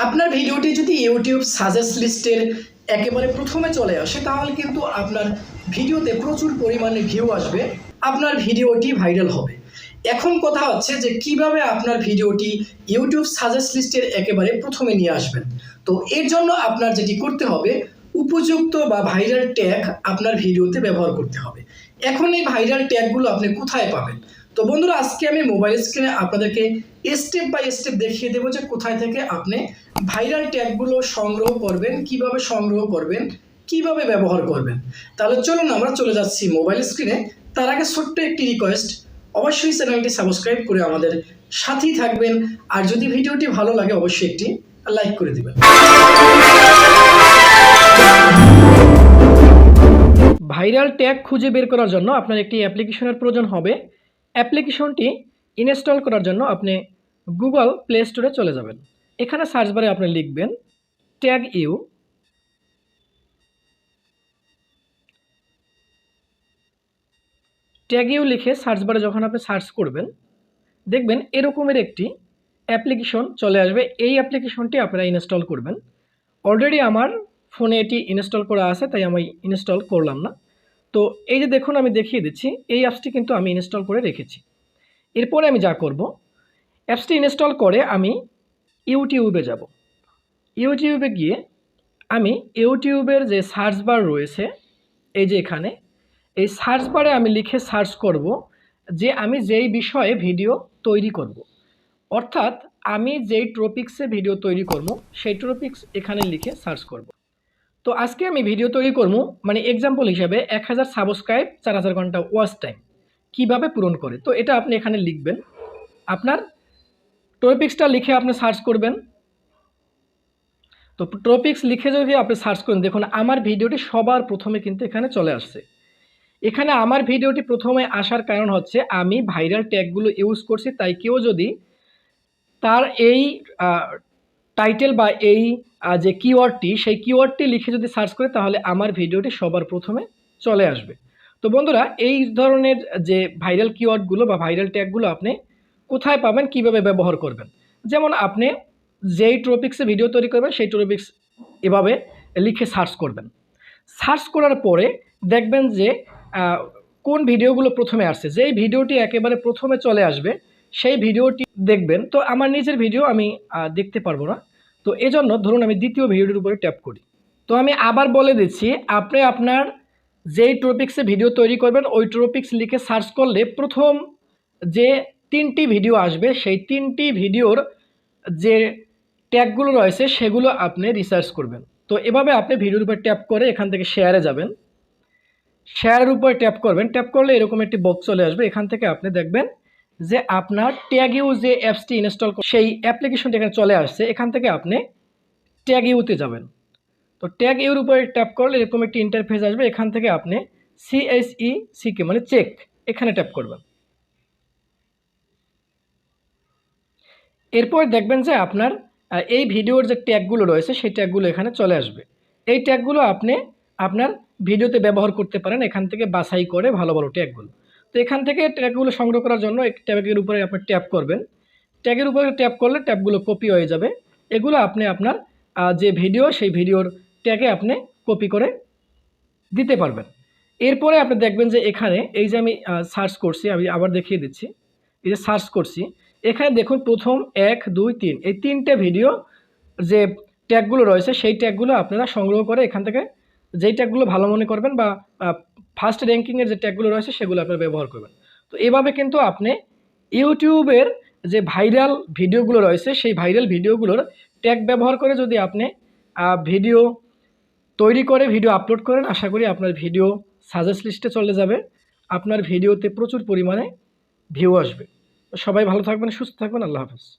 আপনার ভিডিওটি যদি ইউটিউব সাজেস্ট লিস্টের একেবারে প্রথমে চলে আসে তাহলে কিন্তু আপনার ভিডিওতে প্রচুর পরিমাণে ভিউ আসবে, আপনার ভিডিওটি ভাইরাল হবে। এখন কথা হচ্ছে যে কিভাবে আপনার ভিডিওটি ইউটিউব সাজেস্ট লিস্টের একেবারে প্রথমে নিয়ে আসবেন। তো এর জন্য আপনার যেটি করতে হবে, উপযুক্ত বা ভাইরাল ট্যাগ আপনার ভিডিওতে ব্যবহার করতে হবে। এখন এই ভাইরাল ট্যাগগুলো আপনি কোথায় পাবেন? তো বন্ধুরা, আজকে আমি মোবাইল স্ক্রিনে আপনাদেরকে স্টেপ বাই স্টেপ দেখিয়ে দেবো যে কোথায় থেকে আপনি ভাইরাল ট্যাগগুলো সংগ্রহ করবেন, কিভাবে সংগ্রহ করবেন, কিভাবে ব্যবহার করবেন। তাহলে চলুন আমরা চলে যাচ্ছি মোবাইল স্ক্রিনে। তার আগে ছোট্ট একটি রিকোয়েস্ট, অবশ্যই চ্যানেলটি সাবস্ক্রাইব করে আমাদের সাথেই থাকবেন। আর যদি ভিডিওটি ভালো লাগে অবশ্যই একটি লাইক করে দিবেন। ভাইরাল ট্যাগ খুঁজে বের করার জন্য আপনার একটি অ্যাপ্লিকেশনের প্রয়োজন হবে। অ্যাপ্লিকেশনটি ইনস্টল করার জন্য আপনি গুগল প্লে স্টোরে চলে যাবেন। এখানে সার্চ বারে আপনি লিখবেন ট্যাগ ইউ। ট্যাগ ইউ লিখে সার্চ বারে যখন আপনি সার্চ করবেন, দেখবেন এরকমের একটি অ্যাপ্লিকেশন চলে আসবে। এই অ্যাপ্লিকেশনটি আপনারা ইনস্টল করবেন। অলরেডি আমার ফোনে এটি ইনস্টল করা আছে, তাই আমি ইনস্টল করলাম না। তো এই যে দেখুন, আমি দেখিয়ে দিচ্ছি, এই অ্যাপসটি কিন্তু আমি ইনস্টল করে রেখেছি। এরপরে আমি যা করব, অ্যাপসটি ইনস্টল করে আমি ইউটিউবে যাব। ইউটিউবে গিয়ে আমি ইউটিউবের যে সার্চ বার রয়েছে, এই যে এখানে এই সার্চ বারে আমি লিখে সার্চ করব যে আমি যেই বিষয়ে ভিডিও তৈরি করব, অর্থাৎ আমি যেই টপিক্সে ভিডিও তৈরি করব সেই টপিক্স এখানে লিখে সার্চ করব। তো আজকে আমি ভিডিও তৈরি করব, মানে এক্সাম্পল হিসাবে 1000 সাবস্ক্রাইব 4000 ঘন্টা ওয়াচ টাইম কীভাবে পূরণ করে। তো এটা আপনি এখানে লিখবেন, আপনার টপিক্সটা লিখে আপনি সার্চ করবেন। তো টপিক্স লিখে যদি আপনি সার্চ করেন, দেখুন আমার ভিডিওটি সবার প্রথমে কিন্তু এখানে চলে আসছে। এখানে আমার ভিডিওটি প্রথমে আসার কারণ হচ্ছে আমি ভাইরাল ট্যাগগুলো ইউজ করছি, তাই কেউ যদি তার এই টাইটেল বা এই যে কিওয়ার্ডটি, সেই কিওয়ার্ডটি লিখে যদি সার্চ করে তাহলে আমার ভিডিওটি সবার প্রথমে চলে আসবে। তো বন্ধুরা, এই ধরনের যে ভাইরাল কিওয়ার্ডগুলো বা ভাইরাল ট্যাগগুলো আপনি কোথায় পাবেন, কিভাবে ব্যবহার করবেন। যেমন আপনি যেই টপিক্সে ভিডিও তৈরি করবেন সেই টপিক্স এভাবে লিখে সার্চ করবেন। সার্চ করার পরে দেখবেন যে কোন ভিডিওগুলো প্রথমে আসছে। যেই ভিডিওটি একেবারে প্রথমে চলে আসবে সেই ভিডিওটি দেখবেন। তো আমার নিজের ভিডিও আমি দেখতে পারবো না, তো এজন্য ধরুন আমি দ্বিতীয় ভিডিওটির উপরে ট্যাপ করি। তো আমি আবার বলে দিচ্ছি, আপনি আপনার যেই টপিক্সে ভিডিও তৈরি করবেন ওই টপিক্স লিখে সার্চ করলে প্রথম যে 3টি ভিডিও আসবে সেই 3টি ভিডিওর যে ট্যাগগুলো রয়েছে সেগুলো আপনি রিসার্চ করবেন। তো এভাবে আপনি ভিডিওর উপর ট্যাপ করে এখান থেকে শেয়ারে যাবেন। শেয়ারের উপরে ট্যাপ করবেন, ট্যাপ করলে এরকম একটি বক্স চলে আসবে। এখান থেকে আপনি দেখবেন যে আপনার ট্যাগ ইউ যে অ্যাপসটি ইনস্টল সেই অ্যাপ্লিকেশনটি এখানে চলে আসছে। এখান থেকে আপনি ট্যাগ ইউতে যাবেন। তো ট্যাগ ইউর উপরে ট্যাপ করলে এরকম একটি ইন্টারফেস আসবে। এখান থেকে আপনি CSECK মানে চেক, এখানে ট্যাপ করবেন। এরপর দেখবেন যে আপনার এই ভিডিওর যে ট্যাগগুলো রয়েছে সেই ট্যাগগুলো এখানে চলে আসবে। এই ট্যাগগুলো আপনি আপনার ভিডিওতে ব্যবহার করতে পারেন, এখান থেকে বাছাই করে ভালো ভালো ট্যাগগুলো। তো এখান থেকে ট্যাগগুলো সংগ্রহ করার জন্য এক ট্যাগের উপরে আপনি ট্যাপ করবেন। ট্যাগের উপরে ট্যাপ করলে ট্যাগগুলো কপি হয়ে যাবে। এগুলো আপনি আপনার যে ভিডিও সেই ভিডিওর ট্যাগে আপনি কপি করে দিতে পারবেন। এরপরে আপনি দেখবেন যে এখানে এই যে আমি সার্চ করছি, আমি আবার দেখিয়ে দিচ্ছি। এই যে সার্চ করছি, এখানে দেখুন প্রথম 1 2 3 এই 3টে ভিডিও যে ট্যাগগুলো রয়েছে সেই ট্যাগগুলো আপনারা সংগ্রহ করে এখান থেকে যেই ট্যাগগুলো ভালো মনে করবেন বা ফার্স্ট র্যাঙ্কিংয়ের যে ট্যাগগুলো রয়েছে সেগুলো আপনারা ব্যবহার করবেন। তো এভাবে কিন্তু আপনি ইউটিউবের যে ভাইরাল ভিডিওগুলো রয়েছে সেই ভাইরাল ভিডিওগুলোর ট্যাগ ব্যবহার করে যদি আপনি ভিডিও তৈরি করে ভিডিও আপলোড করেন, আশা করি আপনার ভিডিও সাজেস্ট লিস্টে চলে যাবে, আপনার ভিডিওতে প্রচুর পরিমাণে ভিউ আসবে। সবাই ভালো থাকবেন, সুস্থ থাকবেন। আল্লাহ হাফেজ।